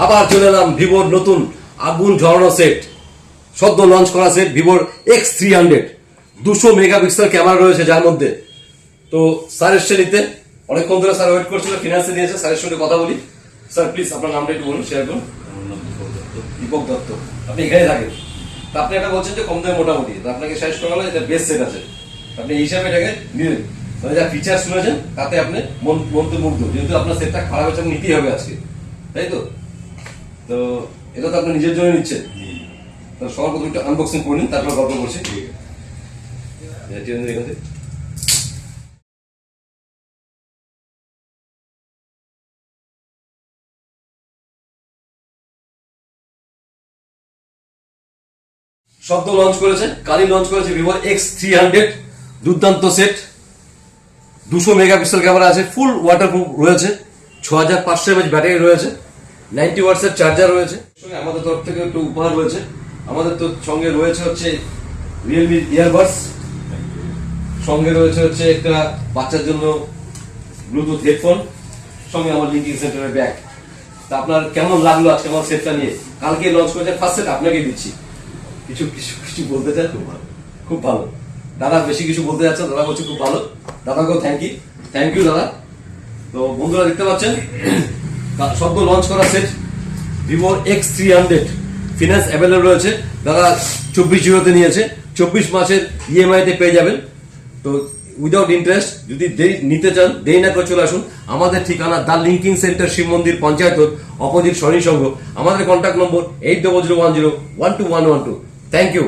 আবার চলে এলাম ভিভোর নতুন আগুন ঝরানো সেট, সদ্য লঞ্চ করা সেট ভিভোর X300। 200 মেগাপিক্সেল ক্যামেরা রয়েছে যার মধ্যে। তো স্যার এসছে নিতে, অনেকক্ষণ ধরে স্যার ওয়েট করছিল, ফিনান্সে দিয়েছে। স্যারের সঙ্গে কথা বলি। স্যার প্লিজ আপনার নামটা একটু বলুন, শেয়ার করুন। দীপক দত্ত, আপনি এখানে থাকেন। তা আপনি এটা বলছেন যে কম দামে মোটামুটি, তো আপনাকে সাজেস্ট করা হলো এটা বেস্ট সেট আছে, আপনি এই হিসাবে এটাকে নিলেন। মানে যা ফিচার শুনেছেন তাতে আপনি মন্ত্রমুগ্ধ, যেহেতু আপনার সেটটা খারাপ হয়েছে নিতেই হবে আজকে, তাই তো? তো এটা তো আপনি নিজের জন্য নিচ্ছেন, তো সবার প্রথমে একটু আনবক্সিং করে নিন, তারপর গল্প করছি। এখান থেকে শব্দ লঞ্চ করেছে, কালই লঞ্চ করেছে ভিভো X300। দুর্দান্ত সেট, 200 মেগাপিক্সেল ক্যামেরা আছে, ফুল ওয়াটারপ্রুফ রয়েছে, 6500 mAh ব্যাটারি রয়েছে, 90 ওয়াটসের চার্জার রয়েছে। সঙ্গে আমাদের তরফ থেকে একটু উপহার রয়েছে। আমাদের তো সঙ্গে রয়েছে হচ্ছে রিয়েলমি ইয়ারবাডস, সঙ্গে রয়েছে হচ্ছে একটা বাচ্চার জন্য ব্লুটুথ হেডফোন, সঙ্গে আমার লিঙ্কিং সেন্টারের ব্যাগ। তা আপনার কেমন লাগলো আজকে আমার সেটটা নিয়ে? কালকে লঞ্চ করেছে, ফার্স্ট সেট আপনাকে দিচ্ছি। কিছু কিছু কিছু বলতে চান? খুব ভালো দাদা, বেশি কিছু বলতে যাচ্ছে দাদা, বলছে খুব ভালো। দাদাকেও থ্যাংক ইউ দাদা। তো বন্ধুরা দেখতে পাচ্ছেন সদ্য লঞ্চ করা set Vivo X300, finance available রয়েছে। দাদা 24/0 নিয়েছে, 24 মাসের ইএমআই তে পেয়ে যাবেন। তো উইদাউট ইন্টারেস্ট, যদি নিতে চান দেরি না করে চলে আসুন। আমাদের ঠিকানা দা লিঙ্কিং সেন্টার, শিব মন্দির, পঞ্চায়েত অপোজিট শনি সংঘ। আমাদের কন্ট্যাক্ট নম্বর 8001012112। Thank you.